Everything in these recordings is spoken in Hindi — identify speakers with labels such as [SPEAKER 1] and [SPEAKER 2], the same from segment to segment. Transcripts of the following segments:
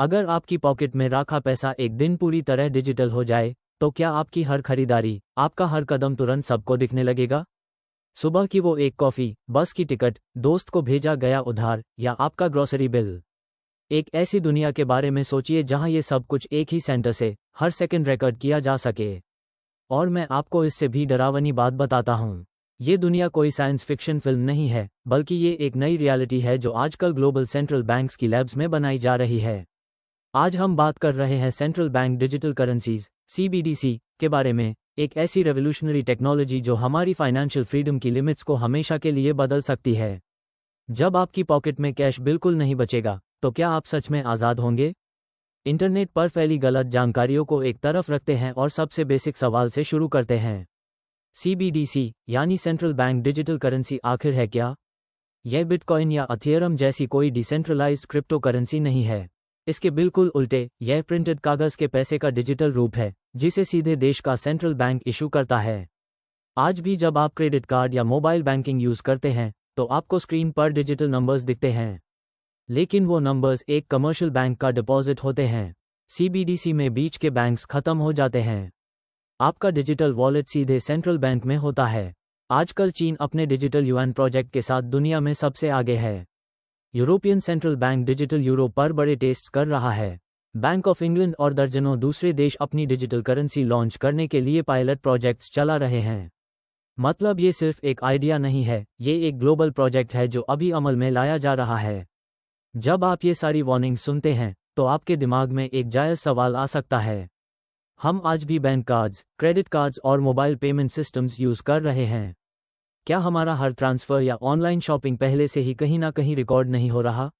[SPEAKER 1] अगर आपकी पॉकेट में रखा पैसा एक दिन पूरी तरह डिजिटल हो जाए, तो क्या आपकी हर खरीदारी, आपका हर कदम तुरंत सबको दिखने लगेगा? सुबह की वो एक कॉफ़ी, बस की टिकट, दोस्त को भेजा गया उधार या आपका ग्रोसरी बिल। एक ऐसी दुनिया के बारे में सोचिए जहां ये सब कुछ एक ही सेंटर से हर सेकंड रिकॉर्ड किया जा सके। और मैं आपको इससे भी डरावनी बात बताता हूं। ये दुनिया कोई साइंस फिक्शन फिल्म नहीं है, बल्कि ये एक नई रियलिटी है जो आजकल ग्लोबल सेंट्रल बैंक्स की लैब्स में बनाई जा रही है। आज हम बात कर रहे हैं central bank digital currencies (CBDC) के बारे में, एक ऐसी रेवोल्यूशनरी टेक्नोलॉजी जो हमारी फाइनेंशियल फ्रीडम की लिमिट्स को हमेशा के लिए बदल सकती है। जब आपकी पॉकेट में कैश बिल्कुल नहीं बचेगा, तो क्या आप सच में आज़ाद होंगे? इंटरनेट पर फैली गलत जानकारियों को एक तरफ रखते हैं और सबसे बेसिक सवाल से शुरू करते हैं। CBDC यानी सेंट्रल बैंक डिजिटल करेंसी आखिर है क्या? यह बिटकॉइन या अथियरम जैसी कोई डिसेंट्रलाइज्ड क्रिप्टो करेंसी नहीं है। इसके बिल्कुल उल्टे, यह प्रिंटेड कागज के पैसे का डिजिटल रूप है, जिसे सीधे देश का सेंट्रल बैंक इशू करता है। आज भी जब आप क्रेडिट कार्ड या मोबाइल बैंकिंग यूज करते हैं, तो आपको स्क्रीन पर डिजिटल नंबर्स दिखते हैं। लेकिन वो नंबर्स एक कमर्शियल बैंक का डिपॉजिट होते हैं। CBDC में बीच के बैंक्स खत्म हो जाते हैं। आपका डिजिटल वॉलेट सीधे सेंट्रल बैंक में होता है। आजकल चीन अपने डिजिटल युआन प्रोजेक्ट के साथ दुनिया में सबसे आगे है। European central bank digital euro पर बड़े टेस्ट कर रहा है। बैंक ऑफ इंग्लैंड और दर्जनों दूसरे देश अपनी डिजिटल करेंसी लॉन्च करने के लिए पायलट प्रोजेक्ट्स चला रहे हैं। मतलब ये सिर्फ एक आइडिया नहीं है, ये एक ग्लोबल प्रोजेक्ट है जो अभी अमल में लाया जा रहा है। जब आप ये सारी वार्निंग्स सुनते हैं, तो आपके दिमाग में एक जायज़ सवाल आ सकता है। हम आज भी बैंक कार्ड्स, क्रेडिट कार्ड्स और मोबाइल पेमेंट सिस्टम्स यूज़ कर रहे हैं। क्या हमारा हर ट्रांसफ़र या ऑनलाइन शॉपिंग पहले से ही कहीं ना कहीं रिकॉर्ड नहीं हो रहा?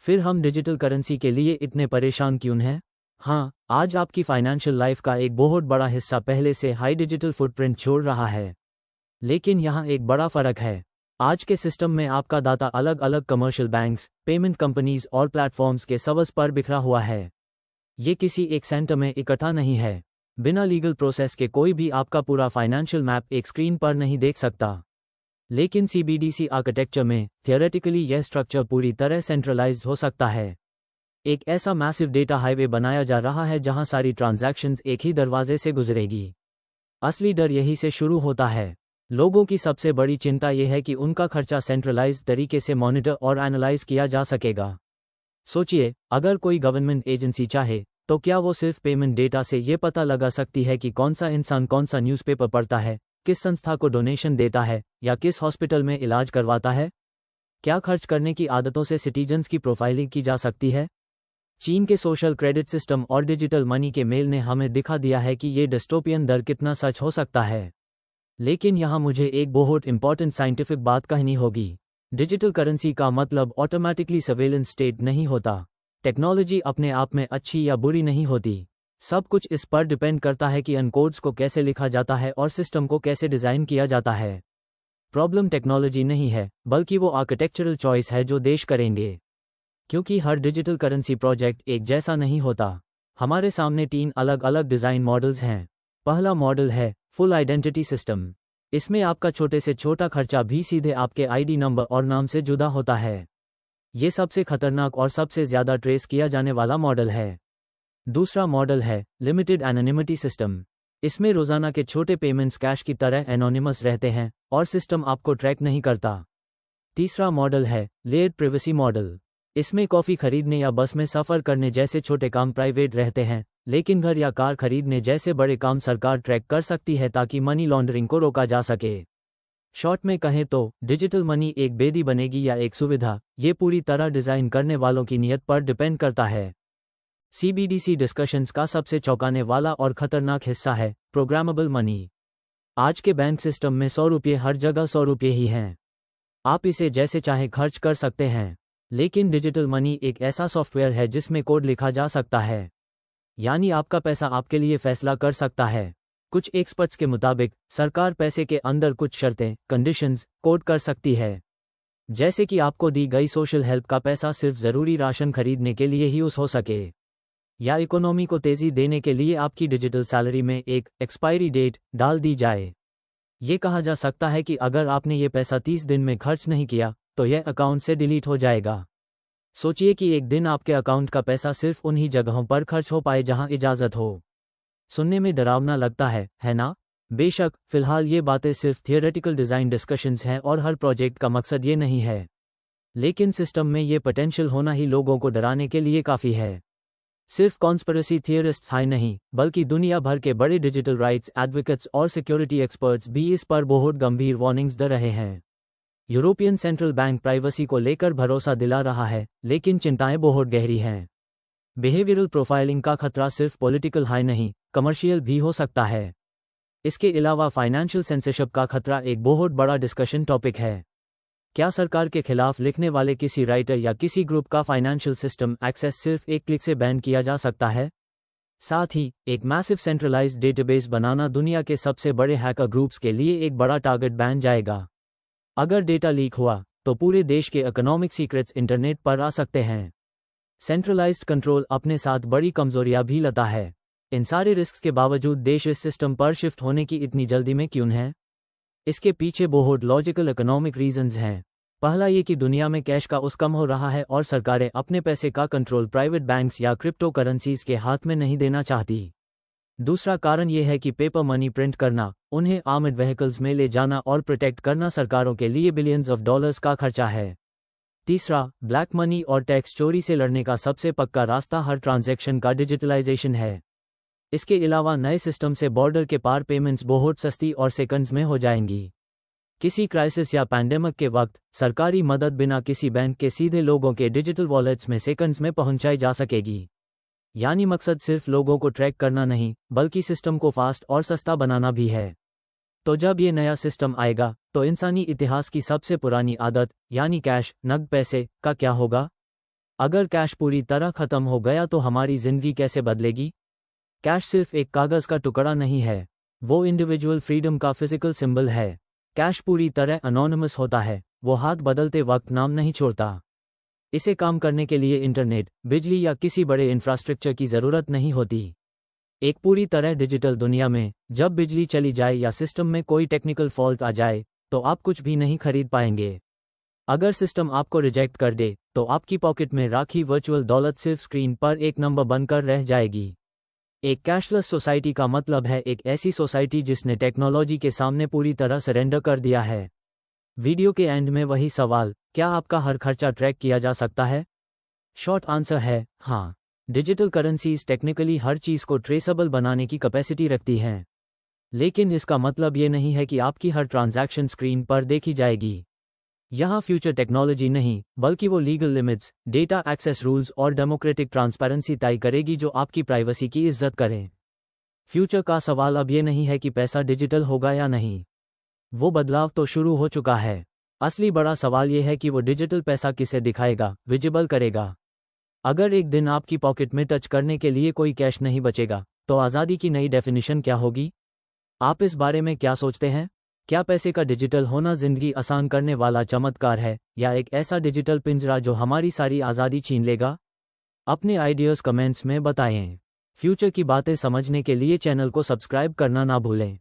[SPEAKER 1] फिर हम डिजिटल करेंसी के लिए इतने परेशान क्यों हैं? हाँ, आज आपकी फाइनेंशियल लाइफ का एक बहुत बड़ा हिस्सा पहले से हाई डिजिटल फुटप्रिंट छोड़ रहा है। लेकिन यहाँ एक बड़ा फ़र्क है। आज के सिस्टम में आपका डाटा अलग अलग कमर्शियल बैंक्स, पेमेंट कंपनीज और प्लेटफॉर्म्स के सर्वर्स पर बिखरा हुआ है। ये किसी एक सेंटर में इकट्ठा नहीं है। बिना लीगल प्रोसेस के कोई भी आपका पूरा फाइनेंशियल मैप एक स्क्रीन पर नहीं देख सकता। लेकिन CBDC आर्किटेक्चर में थियोरेटिकली यह स्ट्रक्चर पूरी तरह सेंट्रलाइज्ड हो सकता है। एक ऐसा मैसिव डेटा हाईवे बनाया जा रहा है जहां सारी ट्रांजैक्शंस एक ही दरवाजे से गुजरेगी। असली डर यही से शुरू होता है। लोगों की सबसे बड़ी चिंता यह है कि उनका खर्चा सेंट्रलाइज्ड तरीके से मॉनिटर और एनालाइज किया जा सकेगा। सोचिए, अगर कोई गवर्नमेंट एजेंसी चाहे, तो क्या वो सिर्फ पेमेंट डेटा से ये पता लगा सकती है कि कौन सा इंसान कौन सा न्यूज़पेपर पढ़ता है, किस संस्था को डोनेशन देता है या किस हॉस्पिटल में इलाज करवाता है? क्या खर्च करने की आदतों से सिटीजन्स की प्रोफाइलिंग की जा सकती है? चीन के सोशल क्रेडिट सिस्टम और डिजिटल मनी के मेल ने हमें दिखा दिया है कि ये डिस्टोपियन दर कितना सच हो सकता है। लेकिन यहाँ मुझे एक बहुत इंपॉर्टेंट साइंटिफिक बात कहनी होगी। डिजिटल करेंसी का मतलब ऑटोमेटिकली सर्वेलेंस स्टेट नहीं होता। टेक्नोलॉजी अपने आप में अच्छी या बुरी नहीं होती। सब कुछ इस पर डिपेंड करता है कि अनकोड्स को कैसे लिखा जाता है और सिस्टम को कैसे डिज़ाइन किया जाता है। प्रॉब्लम टेक्नोलॉजी नहीं है, बल्कि वो आर्किटेक्चरल चॉइस है जो देश करेंगे। क्योंकि हर डिजिटल करेंसी प्रोजेक्ट एक जैसा नहीं होता। हमारे सामने 3 अलग अलग डिज़ाइन मॉडल्स हैं। पहला मॉडल है फुल आइडेंटिटी सिस्टम। इसमें आपका छोटे से छोटा खर्चा भी सीधे आपके ID नंबर और नाम से जुदा होता है। ये सबसे खतरनाक और सबसे ज़्यादा ट्रेस किया जाने वाला मॉडल है। दूसरा मॉडल है लिमिटेड एनोनिमिटी सिस्टम। इसमें रोज़ाना के छोटे पेमेंट्स कैश की तरह एनोनिमस रहते हैं और सिस्टम आपको ट्रैक नहीं करता। तीसरा मॉडल है लेयर्ड प्राइवेसी मॉडल। इसमें कॉफ़ी खरीदने या बस में सफ़र करने जैसे छोटे काम प्राइवेट रहते हैं, लेकिन घर या कार खरीदने जैसे बड़े काम सरकार ट्रैक कर सकती है ताकि मनी लॉन्ड्रिंग को रोका जा सके। शॉर्ट में कहें तो डिजिटल मनी एक बेदी बनेगी या एक सुविधा, ये पूरी तरह डिज़ाइन करने वालों की नीयत पर डिपेंड करता है। CBDC डिस्कशंस का सबसे चौंकाने वाला और खतरनाक हिस्सा है प्रोग्रामेबल मनी। आज के बैंक सिस्टम में 100 रुपये हर जगह 100 रुपये ही हैं। आप इसे जैसे चाहे खर्च कर सकते हैं। लेकिन डिजिटल मनी एक ऐसा सॉफ्टवेयर है जिसमें कोड लिखा जा सकता है। यानी आपका पैसा आपके लिए फैसला कर सकता है। कुछ एक्सपर्ट्स के मुताबिक सरकार पैसे के अंदर कुछ शर्तें, कंडीशंस कोड कर सकती है। जैसे कि आपको दी गई सोशल हेल्प का पैसा सिर्फ ज़रूरी राशन खरीदने के लिए ही यूज़ हो सके, या इकोनॉमी को तेज़ी देने के लिए आपकी डिजिटल सैलरी में एक एक्सपायरी डेट डाल दी जाए। ये कहा जा सकता है कि अगर आपने ये पैसा 30 दिन में खर्च नहीं किया, तो यह अकाउंट से डिलीट हो जाएगा। सोचिए कि एक दिन आपके अकाउंट का पैसा सिर्फ उन्हीं जगहों पर खर्च हो पाए जहां इजाज़त हो। सुनने में डरावना लगता है ना? बेशक, फिलहाल ये बातें सिर्फ थियोरेटिकल डिज़ाइन डिस्कशंस हैं और हर प्रोजेक्ट का मकसद ये नहीं है। लेकिन सिस्टम में ये पोटेंशियल होना ही लोगों को डराने के लिए काफ़ी है। सिर्फ कॉन्स्पिरेसी थियरिस्ट्स ही नहीं, बल्कि दुनिया भर के बड़े डिजिटल राइट्स एडवोकेट्स और सिक्योरिटी एक्सपर्ट्स भी इस पर बहुत गंभीर वार्निंग्स दे रहे हैं। यूरोपियन सेंट्रल बैंक प्राइवेसी को लेकर भरोसा दिला रहा है, लेकिन चिंताएं बहुत गहरी हैं। बिहेवियरल प्रोफाइलिंग का खतरा सिर्फ पॉलिटिकल हाई नहीं, कमर्शियल भी हो सकता है। इसके अलावा फाइनेंशियल सेंसरशिप का खतरा एक बहुत बड़ा डिस्कशन टॉपिक है। क्या सरकार के खिलाफ लिखने वाले किसी राइटर या किसी ग्रुप का फाइनेंशियल सिस्टम एक्सेस सिर्फ एक क्लिक से बैन किया जा सकता है? साथ ही एक मैसिव सेंट्रलाइज्ड डेटाबेस बनाना दुनिया के सबसे बड़े हैकर ग्रुप्स के लिए एक बड़ा टारगेट बन जाएगा। अगर डेटा लीक हुआ तो पूरे देश के इकोनॉमिक सीक्रेट्स इंटरनेट पर आ सकते हैं। सेंट्रलाइज्ड कंट्रोल अपने साथ बड़ी कमजोरियां भी लाता है। इन सारे रिस्क के बावजूद देश इस सिस्टम पर शिफ्ट होने की इतनी जल्दी में क्यों है? इसके पीछे बहुत लॉजिकल इकोनॉमिक रीजंस हैं। पहला ये कि दुनिया में कैश का उस कम हो रहा है और सरकारें अपने पैसे का कंट्रोल प्राइवेट बैंक्स या क्रिप्टो करेंसीज के हाथ में नहीं देना चाहती। दूसरा कारण यह है कि पेपर मनी प्रिंट करना, उन्हें आर्मड व्हीकल्स में ले जाना और प्रोटेक्ट करना सरकारों के लिए बिलियंस ऑफ डॉलर्स का खर्चा है। तीसरा, ब्लैक मनी और टैक्स चोरी से लड़ने का सबसे पक्का रास्ता हर ट्रांजैक्शन का डिजिटलाइजेशन है। इसके अलावा नए सिस्टम से बॉर्डर के पार पेमेंट्स बहुत सस्ती और सेकंड्स में हो जाएंगी। किसी क्राइसिस या पैंडेमिक के वक्त सरकारी मदद बिना किसी बैंक के सीधे लोगों के डिजिटल वॉलेट्स में सेकंड्स में पहुंचाई जा सकेगी। यानी मकसद सिर्फ लोगों को ट्रैक करना नहीं, बल्कि सिस्टम को फास्ट और सस्ता बनाना भी है। तो जब ये नया सिस्टम आएगा तो इंसानी इतिहास की सबसे पुरानी आदत यानी कैश, नगद पैसे का क्या होगा? अगर कैश पूरी तरह खत्म हो गया तो हमारी जिंदगी कैसे बदलेगी? कैश सिर्फ एक कागज का टुकड़ा नहीं है, वो इंडिविजुअल फ्रीडम का फिजिकल सिंबल है। कैश पूरी तरह अनोनिमस होता है, वो हाथ बदलते वक्त नाम नहीं छोड़ता। इसे काम करने के लिए इंटरनेट, बिजली या किसी बड़े इंफ्रास्ट्रक्चर की ज़रूरत नहीं होती। एक पूरी तरह डिजिटल दुनिया में जब बिजली चली जाए या सिस्टम में कोई टेक्निकल फॉल्ट आ जाए तो आप कुछ भी नहीं खरीद पाएंगे। अगर सिस्टम आपको रिजेक्ट कर दे तो आपकी पॉकेट में राखी वर्चुअल दौलत सिर्फ स्क्रीन पर एक नंबर बनकर रह जाएगी। एक कैशलेस सोसाइटी का मतलब है एक ऐसी सोसाइटी जिसने टेक्नोलॉजी के सामने पूरी तरह सरेंडर कर दिया है। वीडियो के एंड में वही सवाल, क्या आपका हर खर्चा ट्रैक किया जा सकता है? शॉर्ट आंसर है हाँ। डिजिटल करेंसीज टेक्निकली हर चीज़ को ट्रेसेबल बनाने की कैपेसिटी रखती हैं। लेकिन इसका मतलब ये नहीं है कि आपकी हर ट्रांजैक्शन स्क्रीन पर देखी जाएगी। यहाँ फ्यूचर टेक्नोलॉजी नहीं, बल्कि वो legal limits, data access rules और डेमोक्रेटिक ट्रांसपेरेंसी तय करेगी जो आपकी प्राइवेसी की इज्जत करें। फ्यूचर का सवाल अब ये नहीं है कि पैसा डिजिटल होगा या नहीं, वो बदलाव तो शुरू हो चुका है। असली बड़ा सवाल ये है कि वो डिजिटल पैसा किसे दिखाएगा, विजिबल करेगा। अगर एक दिन आपकी पॉकेट में टच करने के लिए कोई कैश नहीं बचेगा तो आज़ादी की नई डेफिनेशन क्या होगी? आप इस बारे में क्या सोचते हैं? क्या पैसे का डिजिटल होना जिंदगी आसान करने वाला चमत्कार है या एक ऐसा डिजिटल पिंजरा जो हमारी सारी आज़ादी छीन लेगा? अपने आइडियाज़ कमेंट्स में बताएं। फ्यूचर की बातें समझने के लिए चैनल को सब्सक्राइब करना ना भूलें।